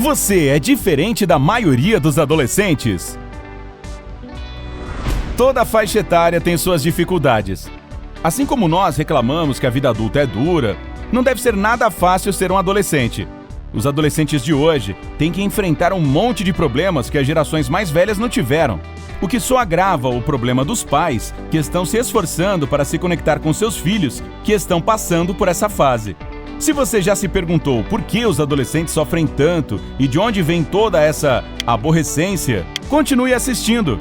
Você é diferente da maioria dos adolescentes? Toda faixa etária tem suas dificuldades. Assim como nós reclamamos que a vida adulta é dura, não deve ser nada fácil ser um adolescente. Os adolescentes de hoje têm que enfrentar um monte de problemas que as gerações mais velhas não tiveram, o que só agrava o problema dos pais que estão se esforçando para se conectar com seus filhos que estão passando por essa fase. Se você já se perguntou por que os adolescentes sofrem tanto e de onde vem toda essa aborrecência, continue assistindo.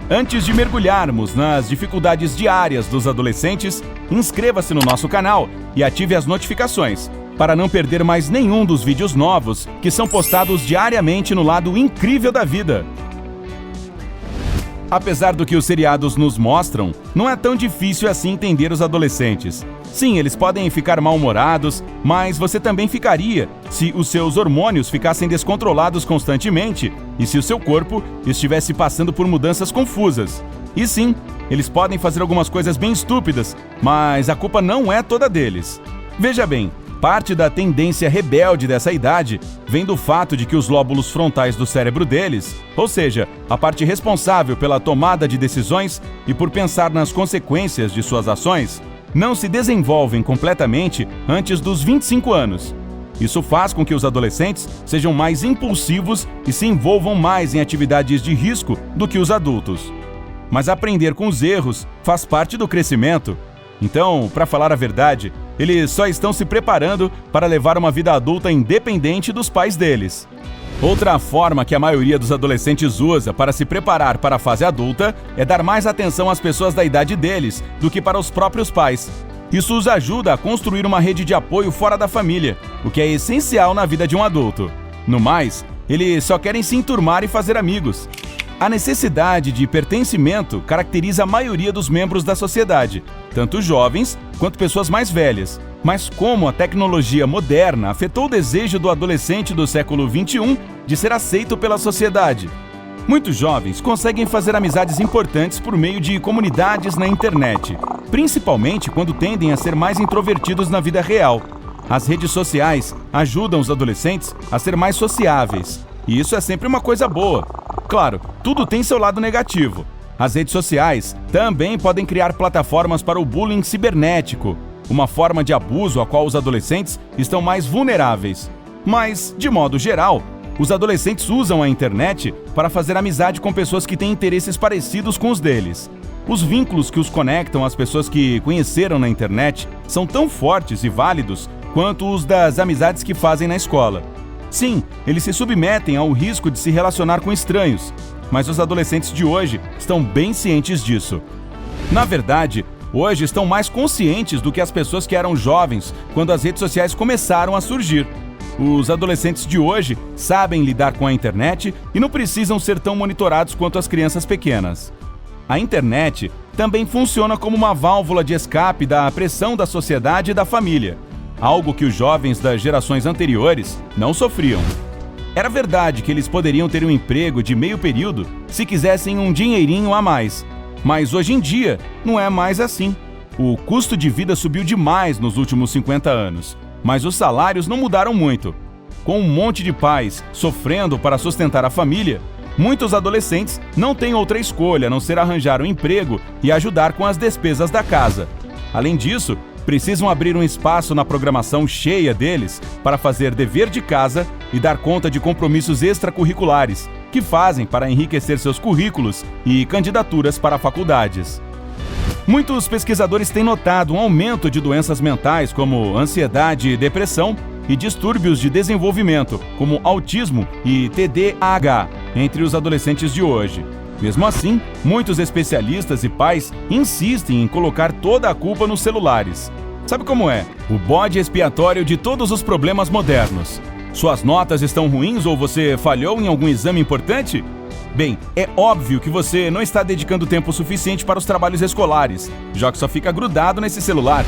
Antes de mergulharmos nas dificuldades diárias dos adolescentes, inscreva-se no nosso canal e ative as notificações para não perder mais nenhum dos vídeos novos que são postados diariamente no lado incrível da vida. Apesar do que os seriados nos mostram, não é tão difícil assim entender os adolescentes. Sim, eles podem ficar mal-humorados, mas você também ficaria se os seus hormônios ficassem descontrolados constantemente e se o seu corpo estivesse passando por mudanças confusas. E sim, eles podem fazer algumas coisas bem estúpidas, mas a culpa não é toda deles. Veja bem, parte da tendência rebelde dessa idade vem do fato de que os lóbulos frontais do cérebro deles, ou seja, a parte responsável pela tomada de decisões e por pensar nas consequências de suas ações, não se desenvolvem completamente antes dos 25 anos. Isso faz com que os adolescentes sejam mais impulsivos e se envolvam mais em atividades de risco do que os adultos. Mas aprender com os erros faz parte do crescimento. Então, para falar a verdade, eles só estão se preparando para levar uma vida adulta independente dos pais deles. Outra forma que a maioria dos adolescentes usa para se preparar para a fase adulta é dar mais atenção às pessoas da idade deles do que para os próprios pais. Isso os ajuda a construir uma rede de apoio fora da família, o que é essencial na vida de um adulto. No mais, eles só querem se enturmar e fazer amigos. A necessidade de pertencimento caracteriza a maioria dos membros da sociedade, tanto jovens quanto pessoas mais velhas. Mas como a tecnologia moderna afetou o desejo do adolescente do século XXI de ser aceito pela sociedade? Muitos jovens conseguem fazer amizades importantes por meio de comunidades na internet, principalmente quando tendem a ser mais introvertidos na vida real. As redes sociais ajudam os adolescentes a ser mais sociáveis, e isso é sempre uma coisa boa. Claro, tudo tem seu lado negativo. As redes sociais também podem criar plataformas para o bullying cibernético, uma forma de abuso a qual os adolescentes estão mais vulneráveis. Mas, de modo geral, os adolescentes usam a internet para fazer amizade com pessoas que têm interesses parecidos com os deles. Os vínculos que os conectam às pessoas que conheceram na internet são tão fortes e válidos quanto os das amizades que fazem na escola. Sim, eles se submetem ao risco de se relacionar com estranhos, mas os adolescentes de hoje estão bem cientes disso. Na verdade, hoje estão mais conscientes do que as pessoas que eram jovens quando as redes sociais começaram a surgir. Os adolescentes de hoje sabem lidar com a internet e não precisam ser tão monitorados quanto as crianças pequenas. A internet também funciona como uma válvula de escape da pressão da sociedade e da família, algo que os jovens das gerações anteriores não sofriam. Era verdade que eles poderiam ter um emprego de meio período se quisessem um dinheirinho a mais. Mas hoje em dia, não é mais assim. O custo de vida subiu demais nos últimos 50 anos, mas os salários não mudaram muito. Com um monte de pais sofrendo para sustentar a família, muitos adolescentes não têm outra escolha a não ser arranjar um emprego e ajudar com as despesas da casa. Além disso, precisam abrir um espaço na programação cheia deles para fazer dever de casa e dar conta de compromissos extracurriculares, que fazem para enriquecer seus currículos e candidaturas para faculdades. Muitos pesquisadores têm notado um aumento de doenças mentais como ansiedade e depressão e distúrbios de desenvolvimento, como autismo e TDAH, entre os adolescentes de hoje. Mesmo assim, muitos especialistas e pais insistem em colocar toda a culpa nos celulares. Sabe como é? O bode expiatório de todos os problemas modernos. Suas notas estão ruins ou você falhou em algum exame importante? Bem, é óbvio que você não está dedicando tempo suficiente para os trabalhos escolares, já que só fica grudado nesse celular.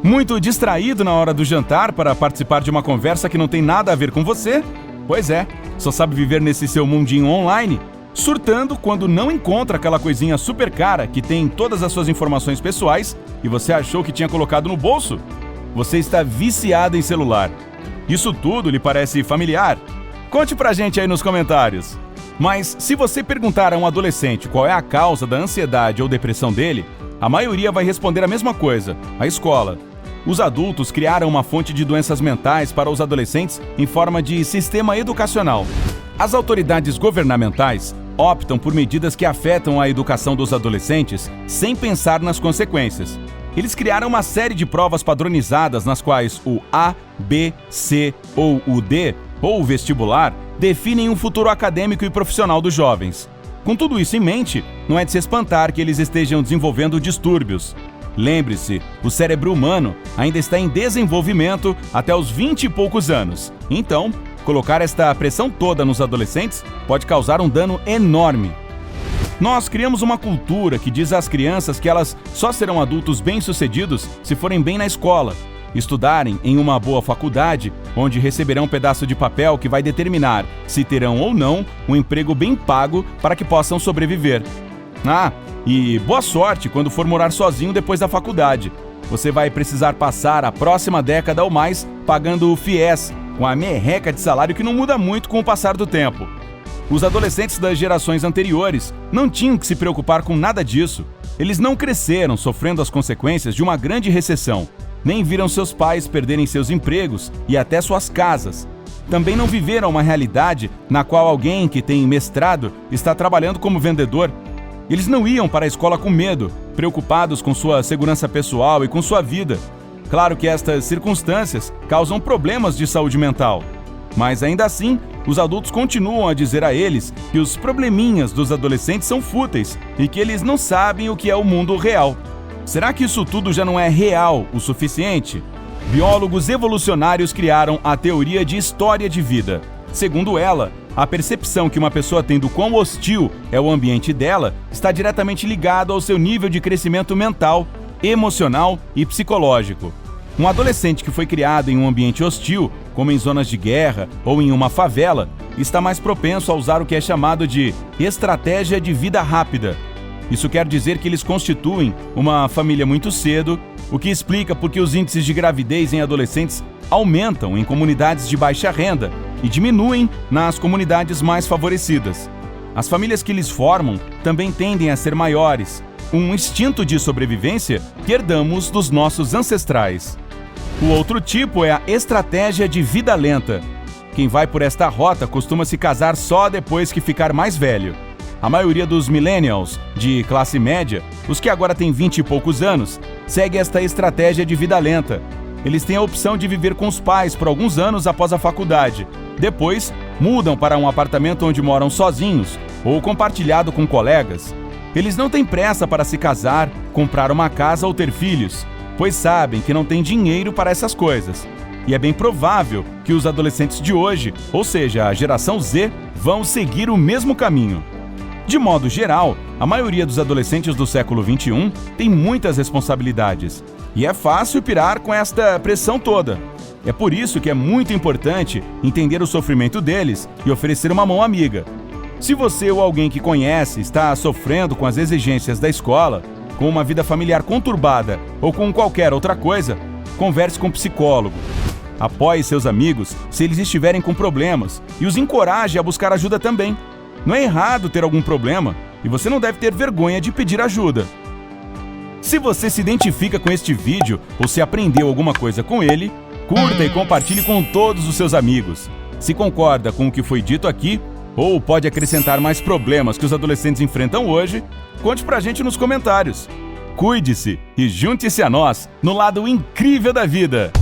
Muito distraído na hora do jantar para participar de uma conversa que não tem nada a ver com você? Pois é, só sabe viver nesse seu mundinho online, surtando quando não encontra aquela coisinha super cara que tem todas as suas informações pessoais e você achou que tinha colocado no bolso? Você está viciado em celular. Isso tudo lhe parece familiar? Conte pra gente aí nos comentários. Mas se você perguntar a um adolescente qual é a causa da ansiedade ou depressão dele, a maioria vai responder a mesma coisa: a escola. Os adultos criaram uma fonte de doenças mentais para os adolescentes em forma de sistema educacional. As autoridades governamentais optam por medidas que afetam a educação dos adolescentes sem pensar nas consequências. Eles criaram uma série de provas padronizadas nas quais o A, B, C ou o D, ou o vestibular, definem um futuro acadêmico e profissional dos jovens. Com tudo isso em mente, não é de se espantar que eles estejam desenvolvendo distúrbios. Lembre-se, o cérebro humano ainda está em desenvolvimento até os 20 e poucos anos. Então, colocar esta pressão toda nos adolescentes pode causar um dano enorme. Nós criamos uma cultura que diz às crianças que elas só serão adultos bem-sucedidos se forem bem na escola, estudarem em uma boa faculdade, onde receberão um pedaço de papel que vai determinar se terão ou não um emprego bem pago para que possam sobreviver. E boa sorte quando for morar sozinho depois da faculdade. Você vai precisar passar a próxima década ou mais pagando o FIES, com a merreca de salário que não muda muito com o passar do tempo. Os adolescentes das gerações anteriores não tinham que se preocupar com nada disso. Eles não cresceram sofrendo as consequências de uma grande recessão, nem viram seus pais perderem seus empregos e até suas casas. Também não viveram uma realidade na qual alguém que tem mestrado está trabalhando como vendedor. Eles não iam para a escola com medo, preocupados com sua segurança pessoal e com sua vida. Claro que estas circunstâncias causam problemas de saúde mental. Mas ainda assim, os adultos continuam a dizer a eles que os probleminhas dos adolescentes são fúteis e que eles não sabem o que é o mundo real. Será que isso tudo já não é real o suficiente? Biólogos evolucionários criaram a teoria de história de vida. Segundo ela, a percepção que uma pessoa tem do quão hostil é o ambiente dela está diretamente ligado ao seu nível de crescimento mental, emocional e psicológico. Um adolescente que foi criado em um ambiente hostil, como em zonas de guerra ou em uma favela, está mais propenso a usar o que é chamado de estratégia de vida rápida. Isso quer dizer que eles constituem uma família muito cedo, o que explica por que os índices de gravidez em adolescentes aumentam em comunidades de baixa renda e diminuem nas comunidades mais favorecidas. As famílias que eles formam também tendem a ser maiores, um instinto de sobrevivência que herdamos dos nossos ancestrais. O outro tipo é a estratégia de vida lenta. Quem vai por esta rota costuma se casar só depois que ficar mais velho. A maioria dos millennials, de classe média, os que agora têm 20 e poucos anos, segue esta estratégia de vida lenta. Eles têm a opção de viver com os pais por alguns anos após a faculdade. Depois, mudam para um apartamento onde moram sozinhos ou compartilhado com colegas. Eles não têm pressa para se casar, comprar uma casa ou ter filhos, pois sabem que não têm dinheiro para essas coisas. E é bem provável que os adolescentes de hoje, ou seja, a geração Z, vão seguir o mesmo caminho. De modo geral, a maioria dos adolescentes do século XXI tem muitas responsabilidades. E é fácil pirar com esta pressão toda. É por isso que é muito importante entender o sofrimento deles e oferecer uma mão amiga. Se você ou alguém que conhece está sofrendo com as exigências da escola, com uma vida familiar conturbada ou com qualquer outra coisa, converse com um psicólogo. Apoie seus amigos se eles estiverem com problemas e os encoraje a buscar ajuda também. Não é errado ter algum problema e você não deve ter vergonha de pedir ajuda. Se você se identifica com este vídeo ou se aprendeu alguma coisa com ele, curta e compartilhe com todos os seus amigos. Se concorda com o que foi dito aqui, ou pode acrescentar mais problemas que os adolescentes enfrentam hoje, conte pra gente nos comentários. Cuide-se e junte-se a nós no lado incrível da vida!